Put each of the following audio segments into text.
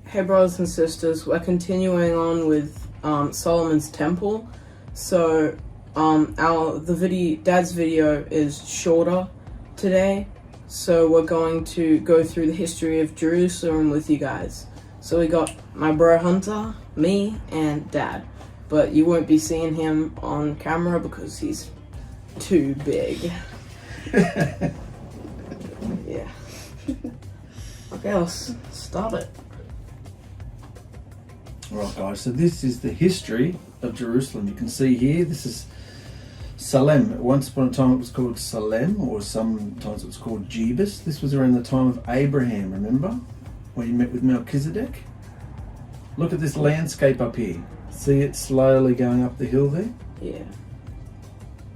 Hey brothers and sisters, we're continuing on with Solomon's temple. So Dad's video is shorter today, so we're going to go through the history of Jerusalem with you guys. So we got my bro Hunter, me, and Dad, but you won't be seeing him on camera because he's too big. Yeah. Okay, let's start it. Alright guys, so this is the history of Jerusalem. You can see here, this is Salem. Once upon a time it was called Salem, or sometimes it was called Jebus. This was around the time of Abraham, remember? When he met with Melchizedek. Look at this landscape up here. See it slowly going up the hill there? Yeah.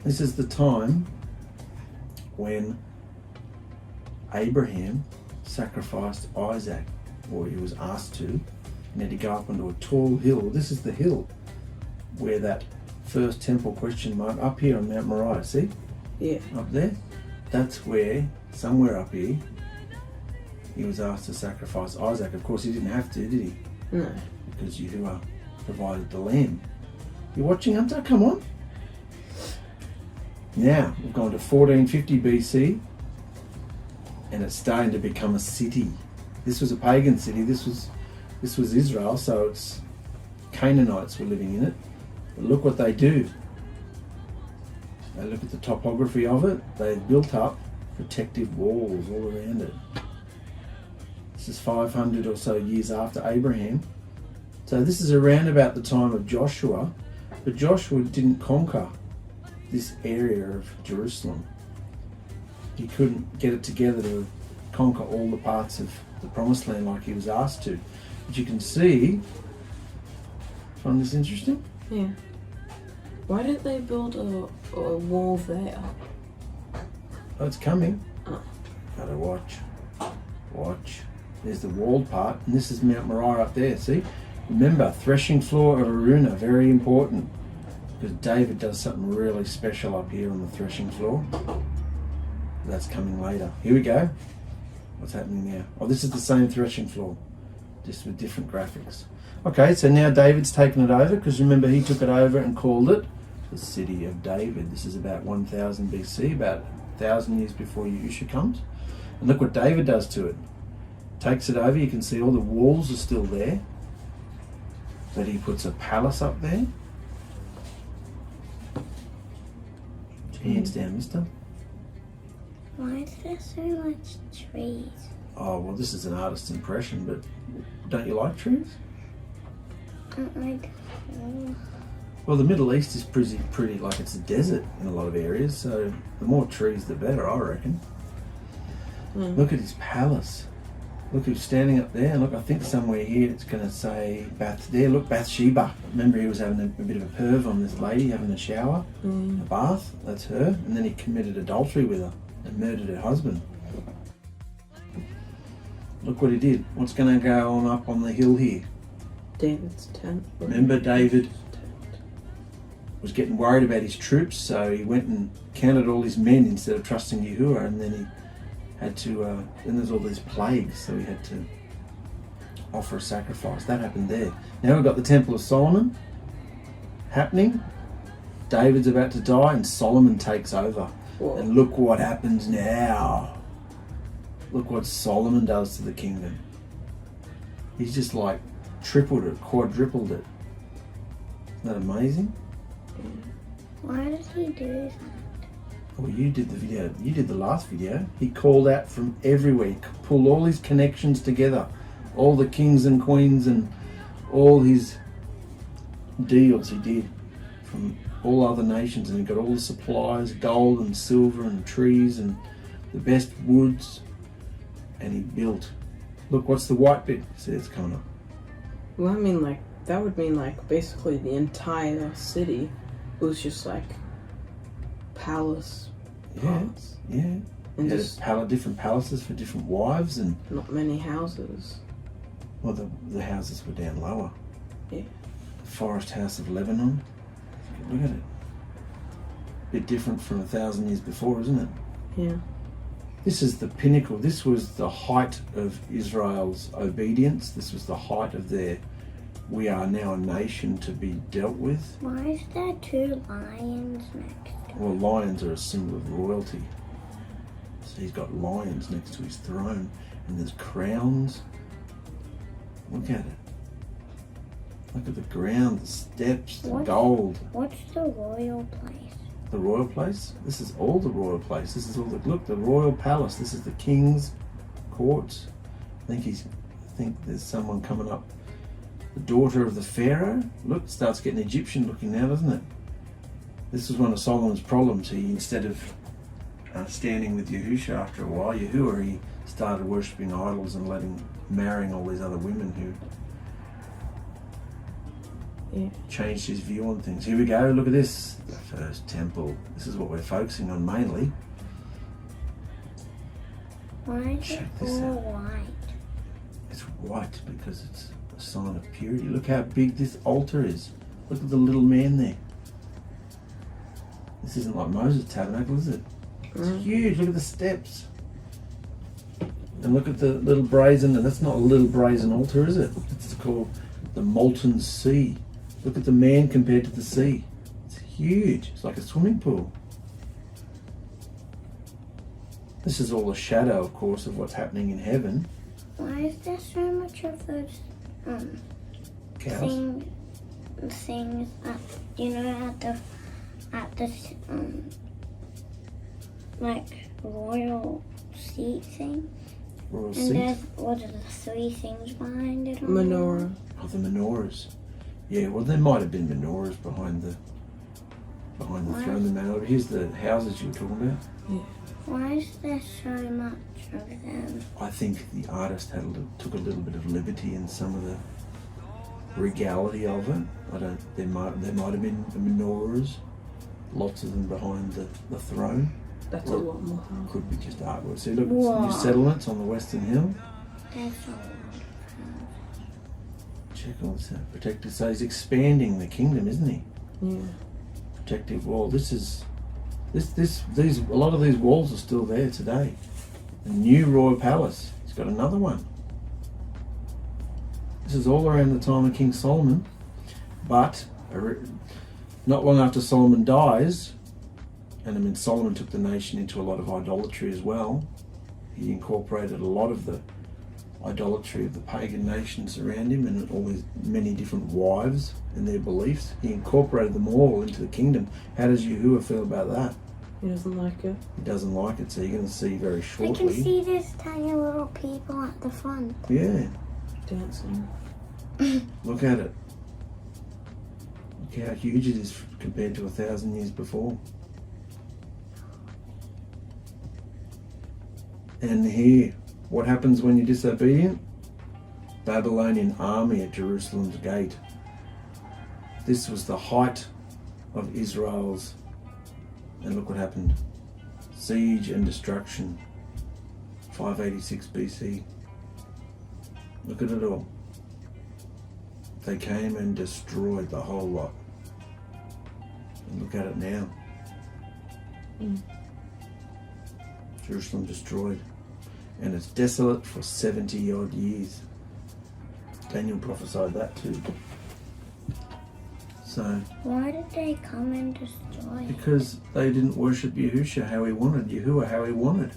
This is the time when Abraham sacrificed Isaac, or he was asked to. And had to go up onto a tall hill. This is the hill where that first temple question mark up here on Mount Moriah, see? Yeah. Up there? That's where, somewhere up here, he was asked to sacrifice Isaac. Of course, he didn't have to, did he? No. Because YEHUAH provided the lamb. You watching, Hunter? Come on. Now, we've gone to 1450 BC, and it's starting to become a city. This was a pagan city. This was Israel, so it's Canaanites were living in it. But look what they do. They look at the topography of it. They built up protective walls all around it. This is 500 or so years after Abraham. So this is around about the time of Joshua, but Joshua didn't conquer this area of Jerusalem. He couldn't get it together to conquer all the parts of the promised land like he was asked to. But you can see, find this interesting? Yeah. Why didn't they build a wall there? Oh, it's coming. Oh. Gotta watch. Watch. There's the walled part, and this is Mount Moriah up there, see? Remember, threshing floor of Aruna, very important. Because David does something really special up here on the threshing floor. That's coming later. Here we go. What's happening now? Oh, this is the same threshing floor, just with different graphics. Okay, so now David's taken it over, because remember he took it over and called it the City of David. This is about 1000 BC, about 1000 years before YERUSHALIM comes. And look what David does to it. Takes it over, you can see all the walls are still there. But he puts a palace up there. Hands down, mister. Why is there so much trees? Oh, well, this is an artist's impression, but don't you like trees? Well, the Middle East is pretty like it's a desert in a lot of areas, so the more trees the better, I reckon. Look at his palace. Look who's standing up there. Look, I think somewhere here it's going to say Bathsheba. Remember, he was having a bit of a perv on this lady, having a shower, a bath. That's her. And then he committed adultery with her and murdered her husband. Look what he did. What's going to go on up on the hill here? David's tent. Remember, David was getting worried about his troops, so he went and counted all his men instead of trusting YEHUAH, and then he had to, then there's all these plagues, so he had to offer a sacrifice. That happened there. Now we've got the Temple of Solomon happening. David's about to die and Solomon takes over. Whoa. And look what happens now. Look what Solomon does to the kingdom. He's just like tripled it, quadrupled it. Isn't that amazing? Why did he do that? Well, you did the video. You did the last video. He called out from everywhere. He pulled all his connections together. All the kings and queens and all his deals he did from all other nations. And he got all the supplies, gold and silver and trees and the best woods. And he built. Look, what's the white bit? See, it's coming up. well, I mean, like, that would mean, like, basically the entire city was just, like, palace parts. Yeah. And He just had different palaces for different wives, and not many houses. well, the houses were down lower. Yeah. The forest house of Lebanon. Look at it. Bit different from 1000 years before, isn't it? Yeah. This is the pinnacle. This was the height of Israel's obedience. This was the height of their, we are now a nation to be dealt with. Why is there 2 lions next? Well, lions are a symbol of royalty. So he's got lions next to his throne, and there's crowns. Look at it. Look at the ground, the steps, the gold. What's the royal place? The royal place? This is all the royal place. This is all the, look, the royal palace. This is the king's courts. I think there's someone coming up. The daughter of the Pharaoh. Look, starts getting Egyptian looking now, doesn't it? This was one of Solomon's problems. He, instead of standing with Yahusha after a while, Yahuwah, he started worshipping idols and marrying all these other women who changed his view on things. Here we go, look at this. The first temple. This is what we're focusing on mainly. Why is it all white? It's white because it's a sign of purity. Look how big this altar is. Look at the little man there. This isn't like Moses' tabernacle, is it? It's huge. Look at the steps. And look at the little brazen, and that's not a little brazen altar, is it? It's called the molten sea. Look at the man compared to the sea. It's huge. It's like a swimming pool. This is all a shadow, of course, of what's happening in heaven. Why is there so much of those Cows? things at, at the like royal seat thing? Royal And seat? there's, what are the 3 things behind it? Menorah. Oh, the menorahs. Yeah, well, there might have been menorahs behind the throne. The menorah. Here's the houses you were talking about. Yeah. Why is there so much of them? I think the artist took a little bit of liberty in some of the regality of it. There might have been menorahs, lots of them behind the throne. That's a lot more. Could be just artwork. See, look, new settlements on the Western Hill. There's a lot. Check all this out. Protected. So he's expanding the kingdom, isn't he? Yeah. Protective wall. These a lot of these walls are still there today. The new royal palace. He's got another one. This is all around the time of King Solomon, but not long after Solomon dies, and I mean Solomon took the nation into a lot of idolatry as well. He incorporated a lot of the idolatry of the pagan nations around him and all his many different wives and their beliefs. He incorporated them all into the kingdom. How does Yahuwah feel about that? He doesn't like it. He doesn't like it, so you're going to see very shortly. I can see these tiny little people at the front. Yeah. Dancing. Look at it. Look how huge it is compared to 1,000 years before. And here, what happens when you're disobedient? Babylonian army at Jerusalem's gate. This was the height of Israel's, and look what happened. Siege and destruction. 586 BC. Look at it all. They came and destroyed the whole lot. And look at it now. Jerusalem destroyed. And it's desolate for 70 odd years. Daniel prophesied that too. So, why did they come and destroy? Because they didn't worship Yahusha how he wanted, Yahuwah how he wanted.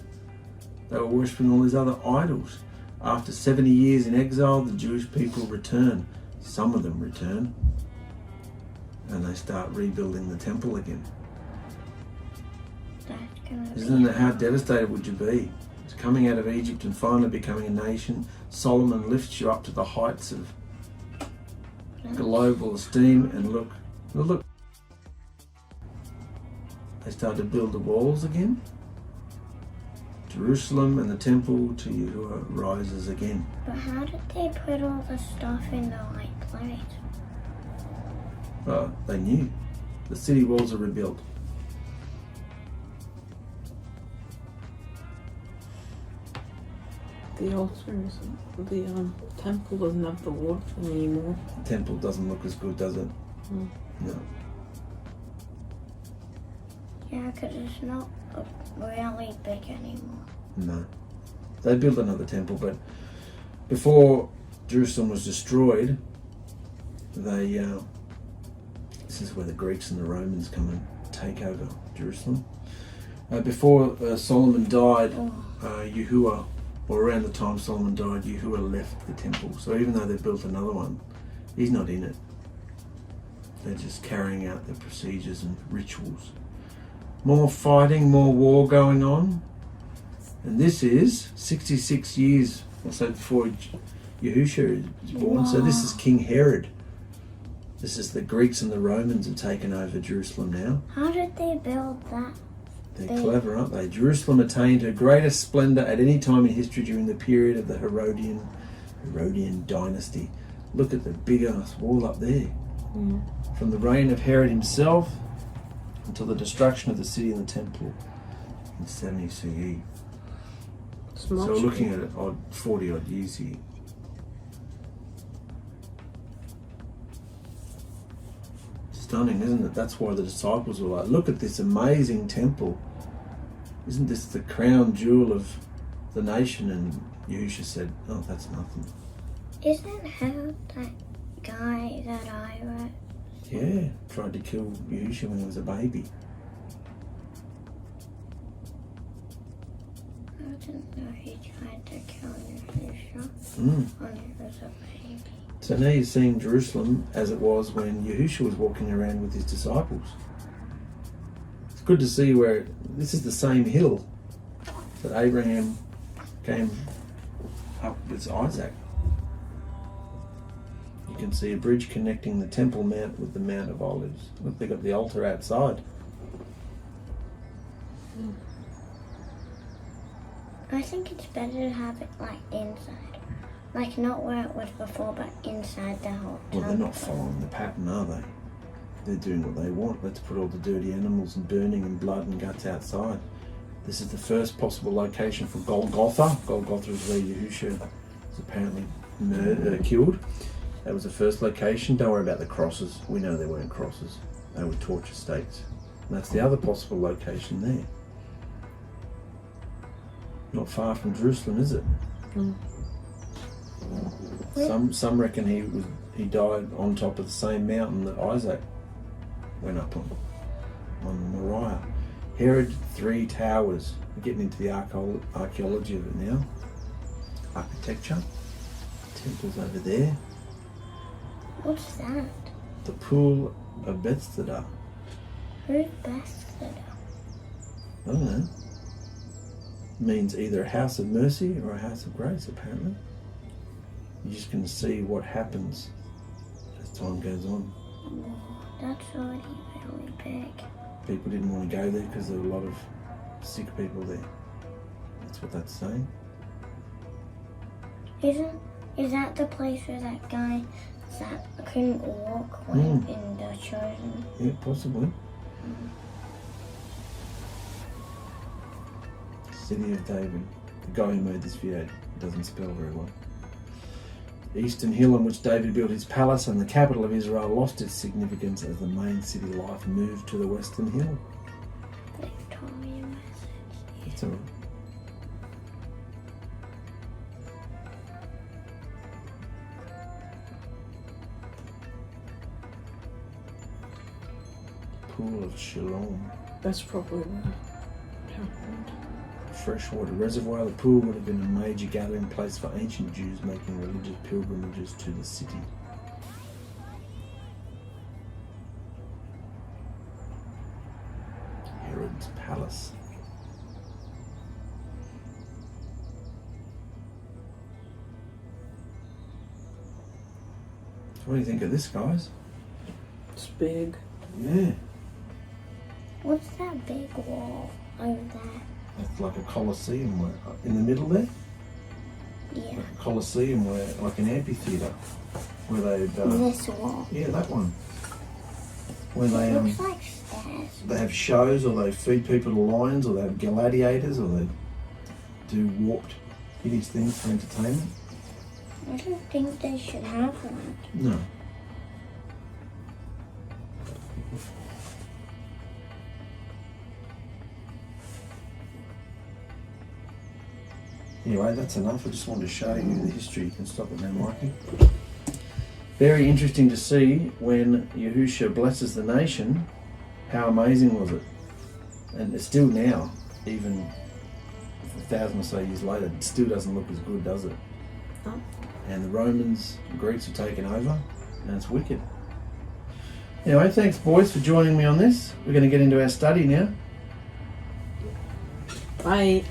They were worshipping all these other idols. After 70 years in exile, the Jewish people return. Some of them return. And they start rebuilding the temple again. Isn't it, how devastated would you be? It's coming out of Egypt and finally becoming a nation. Solomon lifts you up to the heights of global esteem, and look. They start to build the walls again. Jerusalem and the temple to Yahuwah rises again. But how did they put all the stuff in the right place? Well, they knew. The city walls are rebuilt. The altar isn't. The temple doesn't have the water anymore. The temple doesn't look as good, does it? No. Yeah, because it's not really big anymore. No. They built another temple, but before Jerusalem was destroyed, they this is where the Greeks and the Romans come and take over Jerusalem. Before Solomon died, YAHUAH, or around the time Solomon died, YAHUAH left the temple. So even though they built another one, he's not in it. They're just carrying out the procedures and rituals. More fighting, more war going on. And this is 66 years or so before Yahushua is born. So this is King Herod. This is the Greeks and the Romans have taken over Jerusalem now. How did they build that? They're clever, aren't they? Jerusalem attained her greatest splendour at any time in history during the period of the Herodian dynasty. Look at the big ass wall up there. From the reign of Herod himself until the destruction of the city and the temple in 70 CE. So we're looking at 40 odd years here. Stunning, isn't it? That's why the disciples were like, look at this amazing temple. Isn't this the crown jewel of the nation? And Yahushua said, oh, that's nothing. Isn't Herod that guy that I read? Yeah, tried to kill Yahushua when he was a baby. I didn't know he tried to kill Yahushua when he was a baby. So now you're seeing Jerusalem as it was when Yahushua was walking around with his disciples. It's good to see where this is the same hill that Abraham came up with Isaac. You can see a bridge connecting the Temple Mount with the Mount of Olives. Look, they've got the altar outside. I think it's better to have it like inside. Like not where it was before, but inside the whole temple. Well, they're not following the pattern, are they? They're doing what they want. Let's put all the dirty animals and burning and blood and guts outside. This is the first possible location for Golgotha. Golgotha is where Yahushua was apparently killed. That was the first location. Don't worry about the crosses. We know there weren't crosses. They were torture stakes. And that's the other possible location there. Not far from Jerusalem, is it? Some reckon he died on top of the same mountain that Isaac went up on Moriah. Herod 3 towers. We're getting into the archaeology of it now. Architecture. Temples over there. What's that? The pool of Bethesda. Who's Bethesda? I don't know. Means either a house of mercy or a house of grace, apparently. You're just going to see what happens as time goes on. Whoa, that's already really big. People didn't want to go there because there were a lot of sick people there. That's what that's saying. Is that the place where that guy that couldn't walk went in the Chosen? Yeah, possibly. City of David. The guy who made this video doesn't spell very well. The eastern hill on which David built his palace and the capital of Israel lost its significance as the main city life moved to the western hill. Victoria message. It's all right. Pool of Shalom. That's probably what happened. Freshwater reservoir. The pool would have been a major gathering place for ancient Jews making religious pilgrimages to the city. Herod's palace. So what do you think of this, guys? It's big. Yeah. What's that big wall over there? It's like a coliseum in the middle there. Yeah. Like a coliseum like an amphitheatre where they'd This wall. yeah, that one. Where they Looks like stairs. they have shows, or they feed people to lions, or they have gladiators, or they do warped hideous things for entertainment. I don't think they should have one. No. Anyway, that's enough. I just wanted to show you the history. You can stop it now, Mikey. Very interesting to see when Yahusha blesses the nation, how amazing was it? And it's still now, even 1,000 or so years later, it still doesn't look as good, does it? No. And the Romans, the Greeks have taken over, and it's wicked. Anyway, thanks boys for joining me on this. We're going to get into our study now. Bye.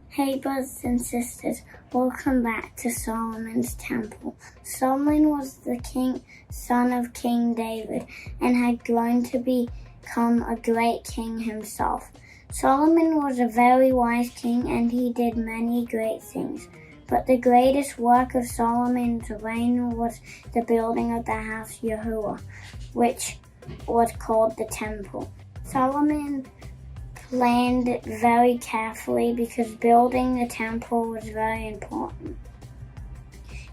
Hey brothers and sisters, welcome back to Solomon's Temple. Solomon was the son of King David and had grown to become a great king himself. Solomon was a very wise king and he did many great things. But the greatest work of Solomon's reign was the building of the house YAHUAH, which was called the Temple. Solomon planned it very carefully because building the temple was very important.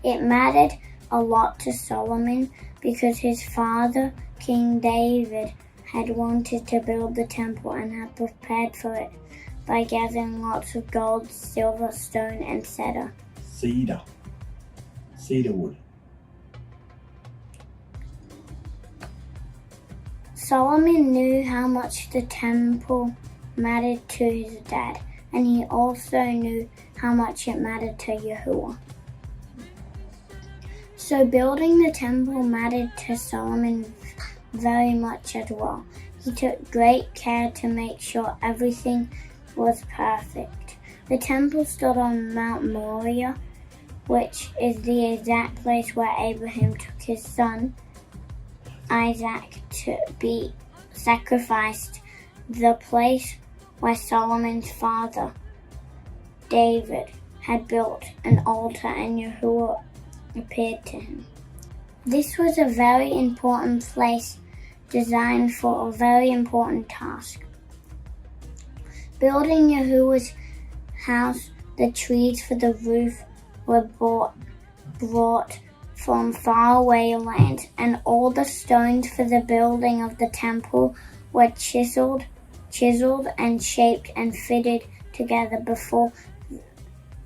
It mattered a lot to Solomon because his father, King David, had wanted to build the temple and had prepared for it by gathering lots of gold, silver, stone, and cedar. Cedar wood. Solomon knew how much the temple mattered to his dad, and he also knew how much it mattered to YAHUAH. So building the temple mattered to Solomon very much as well. He took great care to make sure everything was perfect. The temple stood on Mount Moriah, which is the exact place where Abraham took his son Isaac to be sacrificed, the place where Solomon's father, David, had built an altar and YAHUAH appeared to him. This was a very important place designed for a very important task. Building YAHUAH's house, the trees for the roof were brought from faraway lands, and all the stones for the building of the temple were chiseled and shaped and fitted together before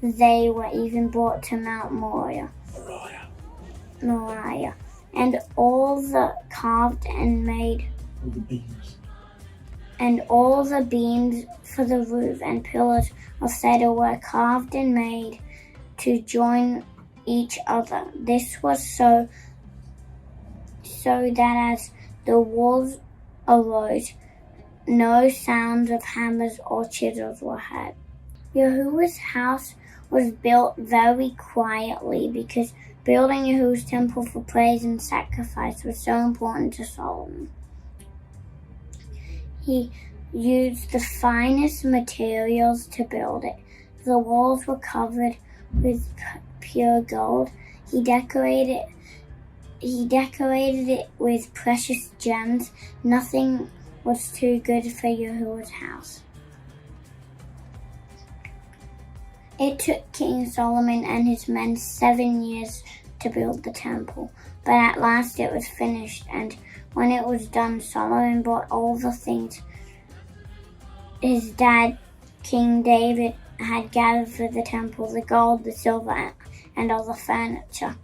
they were even brought to Mount Moriah. And all the carved and made and all the beams for the roof and pillars of cedar were carved and made to join each other. This was so that as the walls arose, no sounds of hammers or chisels were heard. YAHUAH's house was built very quietly because building YAHUAH's temple for praise and sacrifice was so important to Solomon. He used the finest materials to build it. The walls were covered with pure gold. He decorated it with precious gems. Nothing was too good for YAHUAH's house. It took King Solomon and his men 7 years to build the temple, but at last it was finished, and when it was done, Solomon brought all the things his dad, King David, had gathered for the temple, the gold, the silver, and all the furniture.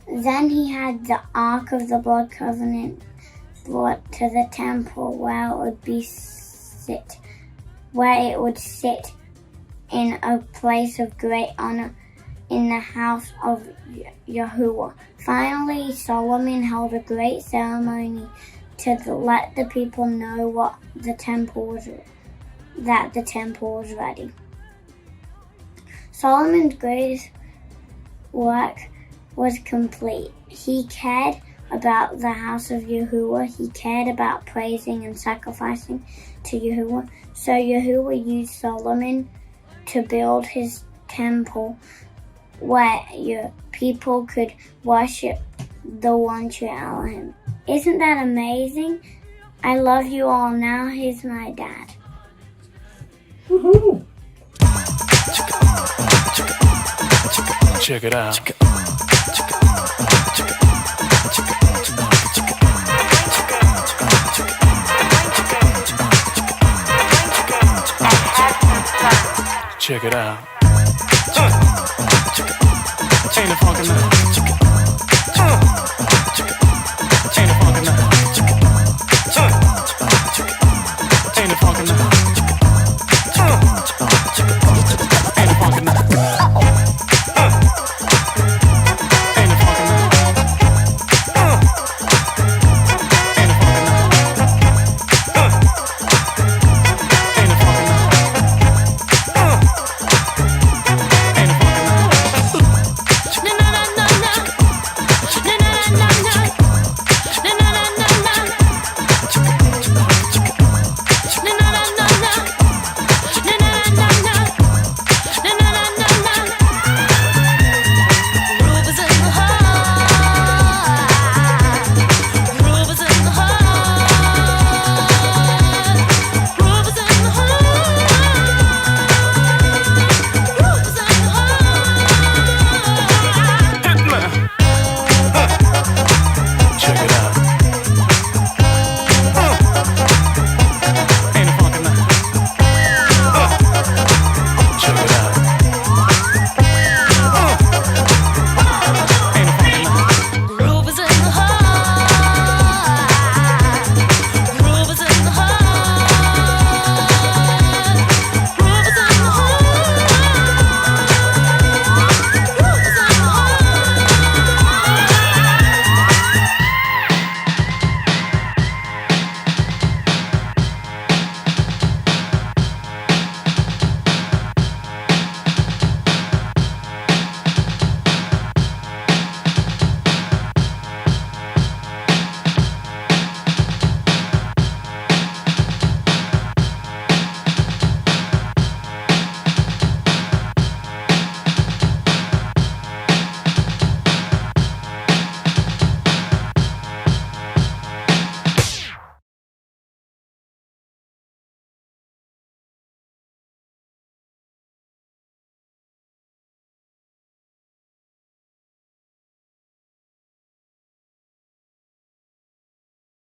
Then he had the Ark of the Blood Covenant brought to the temple where it would sit in a place of great honor in the house of YAHUAH. Finally, Solomon held a great ceremony to let the people know that the temple was ready. Solomon's greatest work was complete. He cared about the house of YAHUAH. He cared about praising and sacrificing to YAHUAH. So YAHUAH used Solomon to build his temple where your people could worship the one true Elohim. Isn't that amazing? I love you all. Now here's my dad. Woohoo! Check it out. Check it out. Ain't it funky now?